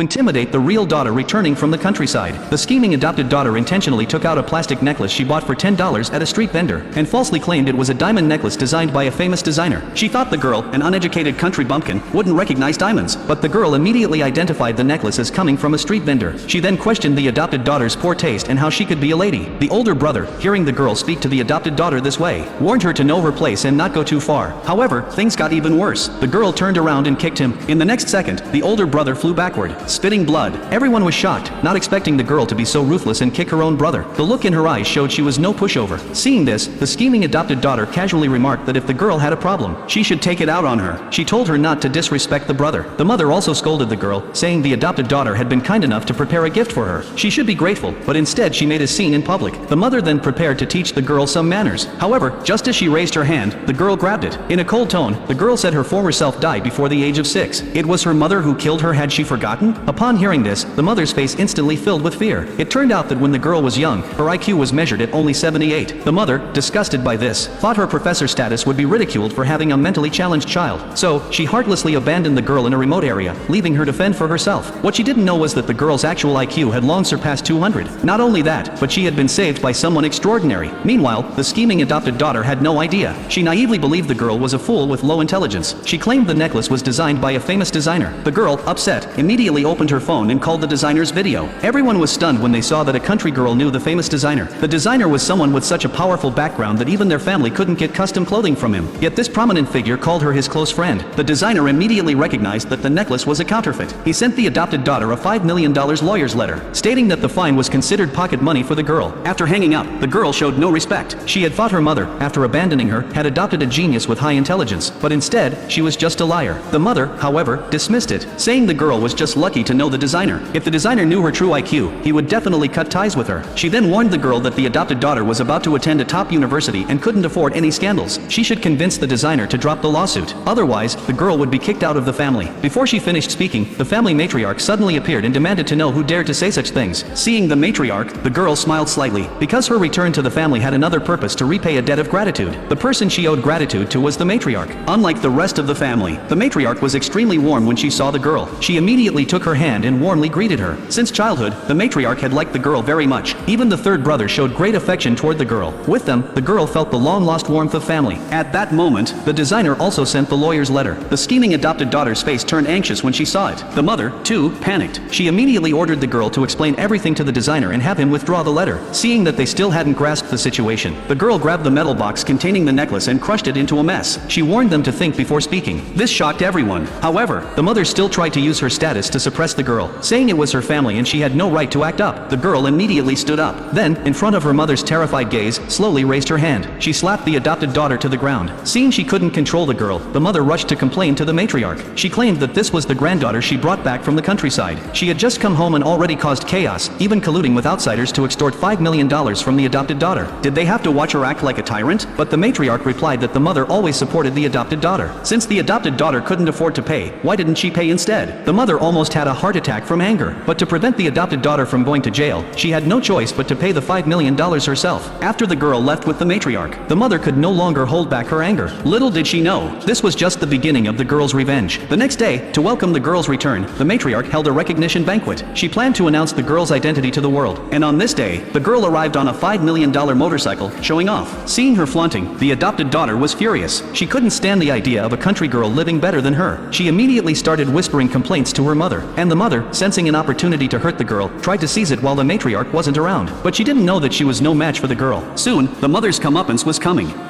intimidate the real daughter returning from the countryside. The scheming adopted daughter intentionally took out a plastic necklace she bought for $10 at a street vendor, and falsely claimed it was a diamond necklace designed by a famous designer. She thought the girl, an uneducated country bumpkin, wouldn't recognize diamonds, but the girl immediately identified the necklace as coming from a street vendor. She then questioned the adopted daughter's poor taste and how she could be a lady. The older brother, hearing the girl speak to the adopted daughter this way, warned her to know her place and not go too far. However, things got even worse. The girl turned around and kicked him. In the next second, the older brother flew backward, spitting blood. Everyone was shocked, not expecting the girl to be so ruthless and kick her own brother. The look in her eyes showed she was no pushover. Seeing this, the scheming adopted daughter casually remarked that if the girl had a problem, she should take it out on her. She told her not to disrespect the brother. The mother also scolded the girl, saying the adopted daughter had been kind enough to prepare a gift for her. She should be grateful, but instead she made a scene in public. The mother then prepared to teach the girl some manners. However, just as she raised her hand, the girl grabbed it. In a cold tone, the girl said her former self died before the age of 6. It was her mother who killed her. Had she forgotten? Upon hearing this, the mother's face instantly filled with fear. It turned out that when the girl was young, her IQ was measured at only 78. The mother, disgusted by this, thought her professor status would be ridiculed for having a mentally challenged child. So, she heartlessly abandoned the girl in a remote area, leaving her to fend for herself. What she didn't know was that the girl's actual IQ had long surpassed 200. Not only that, but she had been saved by someone extraordinary. Meanwhile, the scheming adopted daughter had no idea. She naively believed the girl was a fool with low intelligence. She claimed the necklace was designed by a famous designer. The girl, upset, immediately opened her phone and called the designer's video. Everyone was stunned when they saw that a country girl knew the famous designer. The designer was someone with such a powerful background that even their family couldn't get custom clothing from him. Yet this prominent figure called her his close friend. The designer immediately recognized that the necklace was a counterfeit. He sent the adopted daughter a $5 million lawyer's letter, stating that the fine was considered pocket money for the girl. After hanging up, the girl showed no respect. She had thought her mother, after abandoning her, had adopted a genius with high intelligence, but instead, she was just a liar. The mother, however, dismissed it, saying the girl was just lucky to know the designer. If the designer knew her true IQ, he would definitely cut ties with her. She then warned the girl that the adopted daughter was about to attend a top university and couldn't afford any scandals. She should convince the designer to drop the lawsuit. Otherwise, the girl would be kicked out of the family. Before she finished speaking, the family matriarch suddenly appeared and demanded to know who dared to say such things. Seeing the matriarch, the girl smiled slightly, because her return to the family had another purpose: to repay a debt of gratitude. The person she owed gratitude to was the matriarch. Unlike the rest of the family, the matriarch was extremely warm when she saw the girl. She immediately took her hand and warmly greeted her. Since childhood, the matriarch had liked the girl very much. Even the third brother showed great affection toward the girl. With them, the girl felt the long-lost warmth of family. At that moment, the designer also sent the lawyer's letter. The scheming adopted daughter's face turned anxious when she saw it. The mother, too, panicked. She immediately ordered the girl to explain everything to the designer and have him withdraw the letter. Seeing that they still hadn't grasped the situation, the girl grabbed the metal box containing the necklace and crushed it into a mess. She warned them to think before speaking. This shocked everyone. However, the mother still tried to use her status to suppress the girl, saying it was her family and she had no right to act up. The girl immediately stood up. Then, in front of her mother's terrified gaze, slowly raised her hand. She slapped the adopted daughter to the ground. Seeing she couldn't control the girl, the mother rushed to complain to the matriarch. She claimed that this was the granddaughter she brought back from the countryside. She had just come home and already caused chaos, even colluding with outsiders to extort $5 million from the adopted daughter. Did they have to watch her act like a tyrant? But the matriarch replied that the mother always supported the adopted daughter. Since the adopted daughter couldn't afford to pay, why didn't she pay instead? The mother almost had a heart attack from anger. But to prevent the adopted daughter from going to jail, she had no choice but to pay the $5 million herself. After the girl left with the matriarch, the mother could no longer hold back her anger. Little did she know, this was just the beginning of the girl's revenge. The next day, to welcome the girl's return, the matriarch held a recognition banquet. She planned to announce the girl's identity to the world. And on this day, the girl arrived on a $5 million motorcycle, showing off. Seeing her flaunting, the adopted daughter was furious. She couldn't stand the idea of a country girl living better than her. She immediately started whispering complaints to her mother. And the mother, sensing an opportunity to hurt the girl, tried to seize it while the matriarch wasn't around. But she didn't know that she was no match for the girl. Soon, the mother's comeuppance was coming.